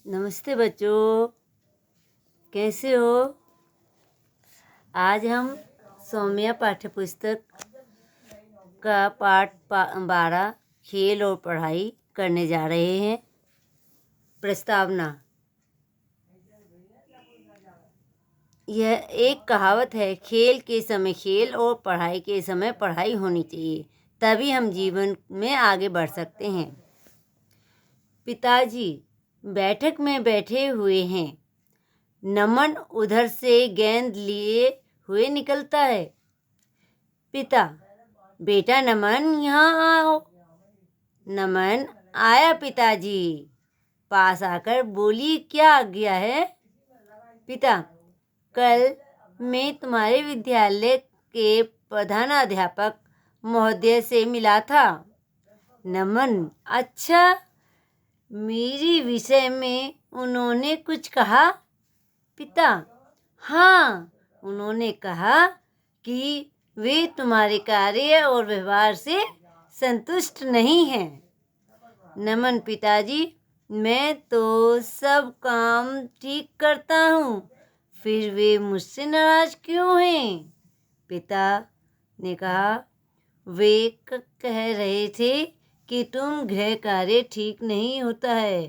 नमस्ते बच्चों, कैसे हो? आज हम सौम्या पाठ्यपुस्तक का पाठ 12 खेल और पढ़ाई करने जा रहे हैं। प्रस्तावना। यह एक कहावत है, खेल के समय खेल और पढ़ाई के समय पढ़ाई होनी चाहिए, तभी हम जीवन में आगे बढ़ सकते हैं। पिताजी बैठक में बैठे हुए हैं। नमन उधर से गेंद लिए हुए निकलता है। पिता, बेटा नमन, यहाँ आओ। नमन आया पिताजी। पास आकर बोली, क्या आज्ञा है? पिता, कल मैं तुम्हारे विद्यालय के प्रधानाध्यापक महोदय से मिला था। नमन, अच्छा, मेरी विषय में उन्होंने कुछ कहा? पिता, हाँ, उन्होंने कहा कि वे तुम्हारे कार्य और व्यवहार से संतुष्ट नहीं हैं। नमन, पिताजी, मैं तो सब काम ठीक करता हूँ, फिर वे मुझसे नाराज क्यों हैं? पिता ने कहा, वे कह रहे थे कि तुम गृह कार्य ठीक नहीं होता है।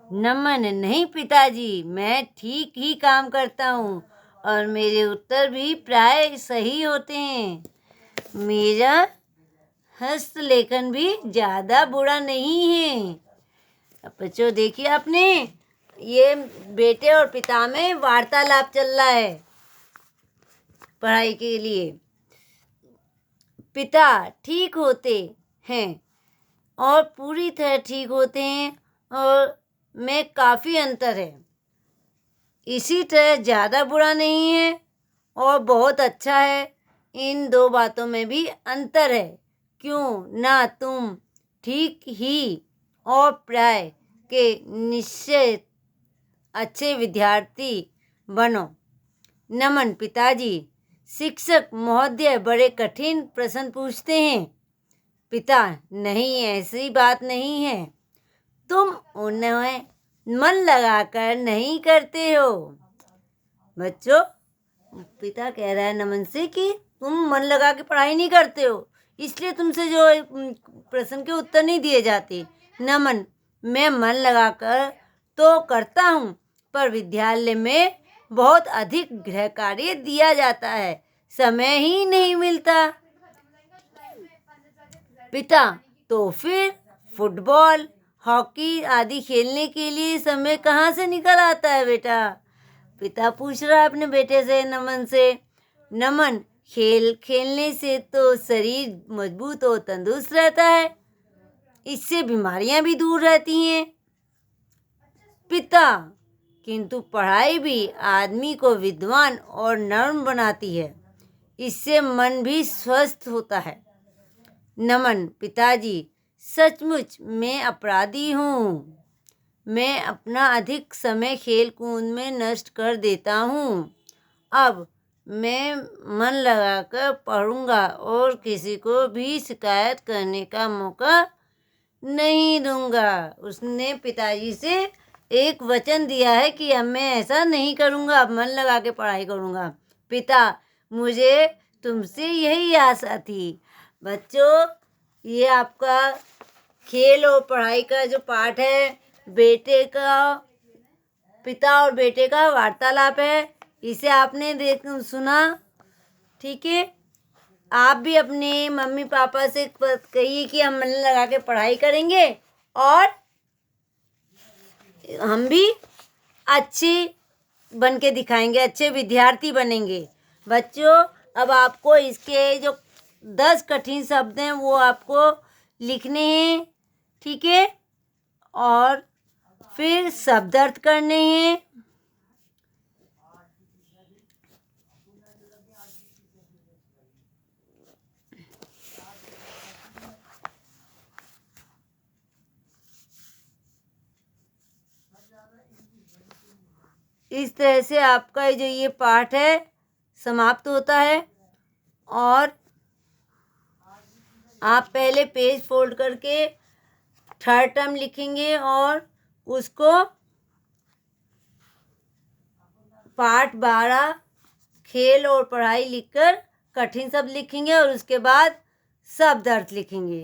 नमन, नहीं पिताजी, मैं ठीक ही काम करता हूँ और मेरे उत्तर भी प्राय सही होते हैं। मेरा हस्तलेखन भी ज़्यादा बुरा नहीं है। अब बच्चों देखिए, आपने ये बेटे और पिता में वार्तालाप चल रहा है पढ़ाई के लिए। पिता ठीक होते हैं और पूरी तरह ठीक होते हैं और में काफ़ी अंतर है। इसी तरह ज़्यादा बुरा नहीं है और बहुत अच्छा है। इन दो बातों में भी अंतर है। क्यों ना तुम ठीक ही और प्राय के निश्चय अच्छे विद्यार्थी बनो। नमन, पिताजी, शिक्षक महोदय बड़े कठिन प्रश्न पूछते हैं। पिता, नहीं, ऐसी बात नहीं है, तुम उन्हें मन लगाकर नहीं करते हो। बच्चों, पिता कह रहा है नमन से कि तुम मन लगा के पढ़ाई नहीं करते हो, इसलिए तुमसे जो प्रश्न के उत्तर नहीं दिए जाते। नमन, मैं मन लगाकर तो करता हूँ, पर विद्यालय में बहुत अधिक गृह कार्य दिया जाता है, समय ही नहीं मिलता। पिता, तो फिर फुटबॉल, हॉकी आदि खेलने के लिए समय कहाँ से निकल आता है बेटा? पिता पूछ रहा है अपने बेटे से, नमन से। नमन, खेल खेलने से तो शरीर मजबूत और तंदुरुस्त रहता है, इससे बीमारियां भी दूर रहती हैं। पिता, किंतु पढ़ाई भी आदमी को विद्वान और नर्म बनाती है, इससे मन भी स्वस्थ होता है। नमन, पिताजी, सचमुच मैं अपराधी हूँ। मैं अपना अधिक समय खेल कूद में नष्ट कर देता हूँ। अब मैं मन लगाकर पढ़ूंगा और किसी को भी शिकायत करने का मौका नहीं दूंगा। उसने पिताजी से एक वचन दिया है कि अब मैं ऐसा नहीं करूंगा, अब मन लगा के पढ़ाई करूंगा। पिता, मुझे तुमसे यही आशा थी। बच्चों, ये आपका खेल और पढ़ाई का जो पाठ है, पिता और बेटे का वार्तालाप है, इसे आपने सुना, ठीक है? आप भी अपने मम्मी पापा से कहिए कि हम मन लगा के पढ़ाई करेंगे और हम भी अच्छे बन के दिखाएंगे, अच्छे विद्यार्थी बनेंगे। बच्चों, अब आपको इसके जो 10 कठिन शब्द हैं वो आपको लिखने हैं, ठीक है? और फिर शब्द अर्थ करने हैं। इस तरह से आपका जो ये पाठ है समाप्त होता है और आप पहले पेज फोल्ड करके थर्ड टर्म लिखेंगे और उसको पाठ 12 खेल और पढ़ाई लिखकर कठिन शब्द लिखेंगे और उसके बाद शब्द अर्थ लिखेंगे।